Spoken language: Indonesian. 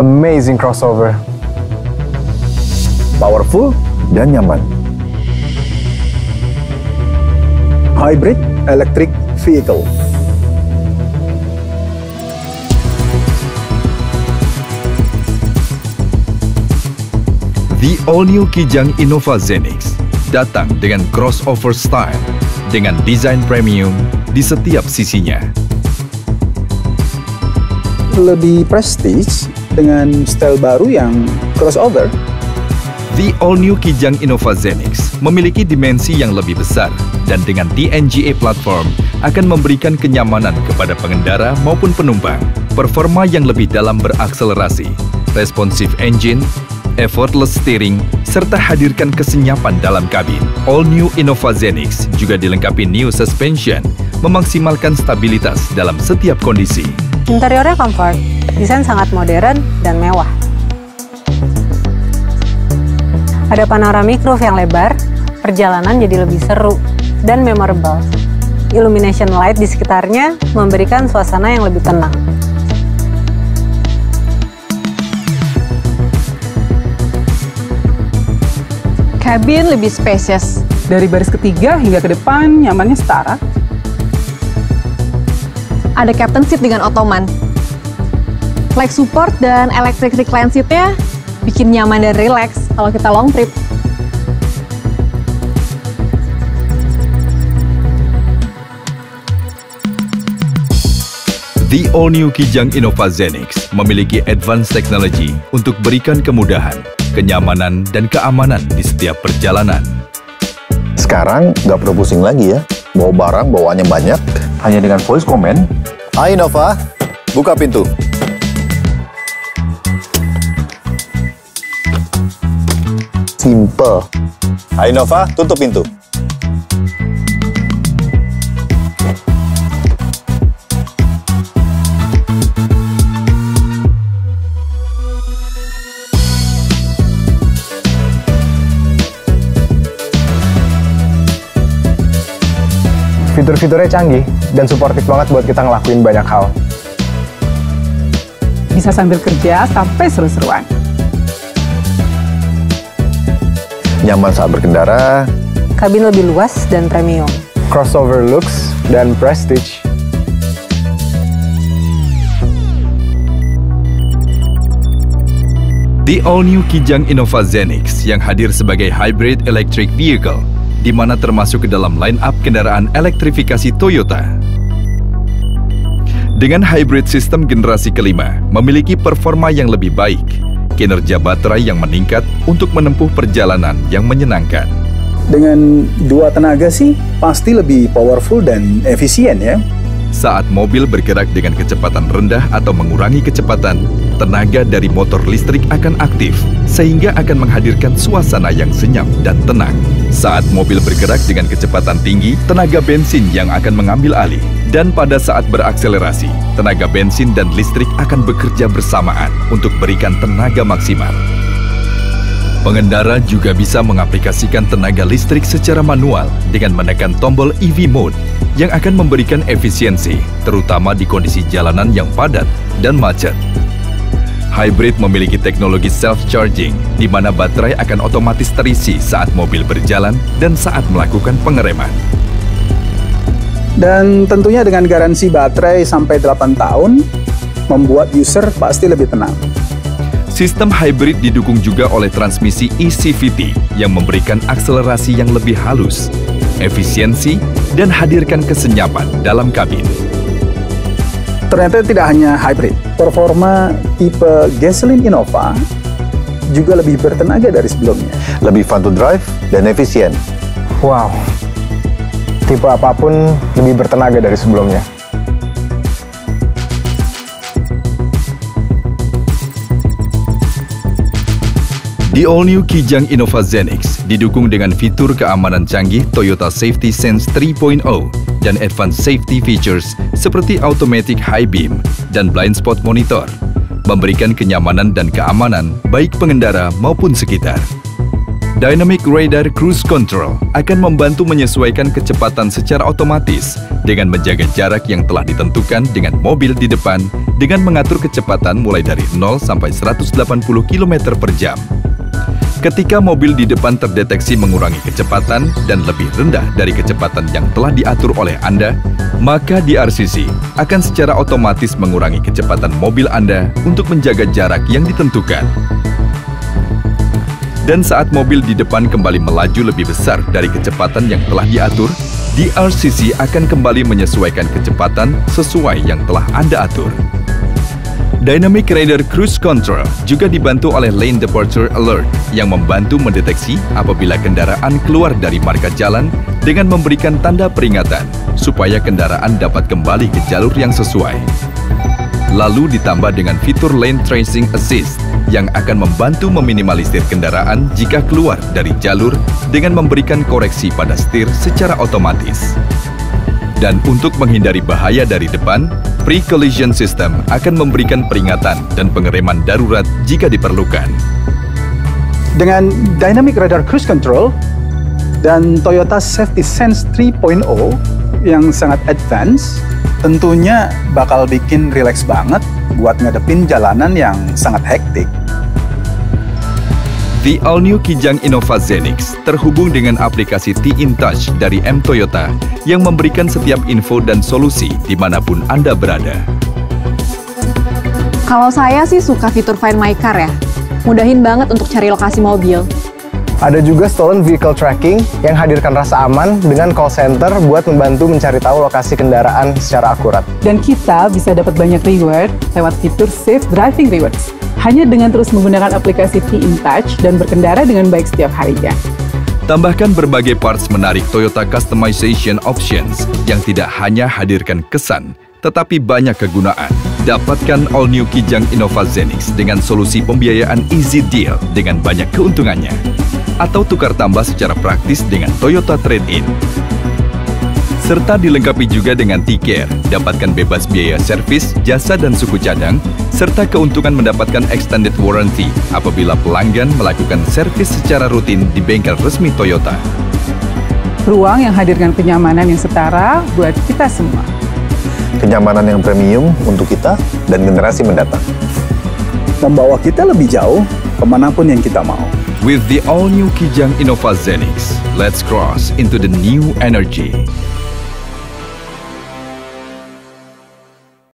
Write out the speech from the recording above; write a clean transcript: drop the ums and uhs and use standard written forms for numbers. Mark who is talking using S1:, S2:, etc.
S1: Amazing crossover.
S2: Powerful dan nyaman. Hybrid electric vehicle.
S3: The all-new Kijang Innova Zenix datang dengan crossover style dengan desain premium di setiap sisinya.
S2: Lebih prestige dengan style baru yang crossover.
S3: The all-new Kijang Innova Zenix memiliki dimensi yang lebih besar dan dengan TNGA platform akan memberikan kenyamanan kepada pengendara maupun penumpang. Performa yang lebih dalam berakselerasi, responsive engine, effortless steering, serta hadirkan kesenyapan dalam kabin. All New Innova Zenix juga dilengkapi new suspension, memaksimalkan stabilitas dalam setiap kondisi.
S4: Interiornya comfort, desain sangat modern dan mewah. Ada panoramic roof yang lebar, perjalanan jadi lebih seru dan memorable. Illumination light di sekitarnya memberikan suasana yang lebih tenang.
S5: Kabin lebih spacious. Dari baris ketiga hingga ke depan, nyamannya setara.
S6: Ada captain seat dengan ottoman. Leg support dan electric recline seat-nya bikin nyaman dan relax kalau kita long trip.
S3: The all-new Kijang Innova Zenix memiliki advanced technology untuk berikan kemudahan, kenyamanan, dan keamanan di setiap perjalanan.
S2: Sekarang nggak perlu pusing lagi ya. Bawa barang bawaannya banyak. Hanya dengan voice command. Hai Innova, buka pintu. Simple. Hai Innova, tutup pintu.
S1: Fitur-fiturnya canggih dan suportif banget buat kita ngelakuin banyak hal.
S5: Bisa sambil kerja sampai seru-seruan.
S2: Nyaman saat berkendara.
S4: Kabin lebih luas dan premium.
S1: Crossover looks dan prestige.
S3: The all-new Kijang Innova Zenix yang hadir sebagai hybrid electric vehicle, di mana termasuk ke dalam line-up kendaraan elektrifikasi Toyota. Dengan hybrid sistem generasi kelima, memiliki performa yang lebih baik, kinerja baterai yang meningkat untuk menempuh perjalanan yang menyenangkan.
S2: Dengan dua tenaga sih, pasti lebih powerful dan efisien ya.
S3: Saat mobil bergerak dengan kecepatan rendah atau mengurangi kecepatan, tenaga dari motor listrik akan aktif, sehingga akan menghadirkan suasana yang senyap dan tenang. Saat mobil bergerak dengan kecepatan tinggi, tenaga bensin yang akan mengambil alih. Dan pada saat berakselerasi, tenaga bensin dan listrik akan bekerja bersamaan untuk berikan tenaga maksimal. Pengendara juga bisa mengaplikasikan tenaga listrik secara manual dengan menekan tombol EV Mode yang akan memberikan efisiensi, terutama di kondisi jalanan yang padat dan macet. Hybrid memiliki teknologi self-charging, di mana baterai akan otomatis terisi saat mobil berjalan dan saat melakukan pengereman.
S2: Dan tentunya dengan garansi baterai sampai 8 tahun, membuat user pasti lebih tenang.
S3: Sistem hybrid didukung juga oleh transmisi eCVT yang memberikan akselerasi yang lebih halus, efisiensi, dan hadirkan kesenyapan dalam kabin.
S2: Ternyata tidak hanya hybrid, performa tipe gasoline Innova juga lebih bertenaga dari sebelumnya. Lebih fun to drive dan efisien.
S1: Wow, tipe apapun lebih bertenaga dari sebelumnya.
S3: The all-new Kijang Innova Zenix didukung dengan fitur keamanan canggih Toyota Safety Sense 3.0 dan advanced safety features seperti automatic high beam dan blind spot monitor, memberikan kenyamanan dan keamanan baik pengendara maupun sekitar. Dynamic Radar Cruise Control akan membantu menyesuaikan kecepatan secara otomatis dengan menjaga jarak yang telah ditentukan dengan mobil di depan dengan mengatur kecepatan mulai dari 0 sampai 180 km per jam. Ketika mobil di depan terdeteksi mengurangi kecepatan dan lebih rendah dari kecepatan yang telah diatur oleh Anda, maka DRCC akan secara otomatis mengurangi kecepatan mobil Anda untuk menjaga jarak yang ditentukan. Dan saat mobil di depan kembali melaju lebih besar dari kecepatan yang telah diatur, DRCC akan kembali menyesuaikan kecepatan sesuai yang telah Anda atur. Dynamic Radar Cruise Control juga dibantu oleh Lane Departure Alert yang membantu mendeteksi apabila kendaraan keluar dari marka jalan dengan memberikan tanda peringatan supaya kendaraan dapat kembali ke jalur yang sesuai. Lalu ditambah dengan fitur Lane Tracing Assist yang akan membantu meminimalisir kendaraan jika keluar dari jalur dengan memberikan koreksi pada setir secara otomatis. Dan untuk menghindari bahaya dari depan, Pre-Collision System akan memberikan peringatan dan pengereman darurat jika diperlukan.
S2: Dengan Dynamic Radar Cruise Control dan Toyota Safety Sense 3.0 yang sangat advance, tentunya bakal bikin rileks banget buat ngadepin jalanan yang sangat hektik.
S3: The all-new Kijang Innova Zenix terhubung dengan aplikasi T-InTouch dari M Toyota yang memberikan setiap info dan solusi dimanapun Anda berada.
S6: Kalau saya sih suka fitur Find My Car ya. Mudahin banget untuk cari lokasi mobil.
S1: Ada juga Stolen Vehicle Tracking yang hadirkan rasa aman dengan call center buat membantu mencari tahu lokasi kendaraan secara akurat.
S5: Dan kita bisa dapat banyak reward lewat fitur Safe Driving Rewards. Hanya dengan terus menggunakan aplikasi T-InTouch dan berkendara dengan baik setiap harinya.
S3: Tambahkan berbagai parts menarik Toyota Customization Options yang tidak hanya hadirkan kesan, tetapi banyak kegunaan. Dapatkan all-new Kijang Innova Zenix dengan solusi pembiayaan Easy Deal dengan banyak keuntungannya. Atau tukar tambah secara praktis dengan Toyota Trade-in. Serta dilengkapi juga dengan T-Care, dapatkan bebas biaya servis, jasa dan suku cadang, serta keuntungan mendapatkan extended warranty apabila pelanggan melakukan servis secara rutin di bengkel resmi Toyota.
S5: Ruang yang hadirkan kenyamanan yang setara buat kita semua.
S2: Kenyamanan yang premium untuk kita dan generasi mendatang. Membawa kita lebih jauh kemanapun yang kita mau.
S3: With the all-new Kijang Innova Zenix, let's cross into the new energy.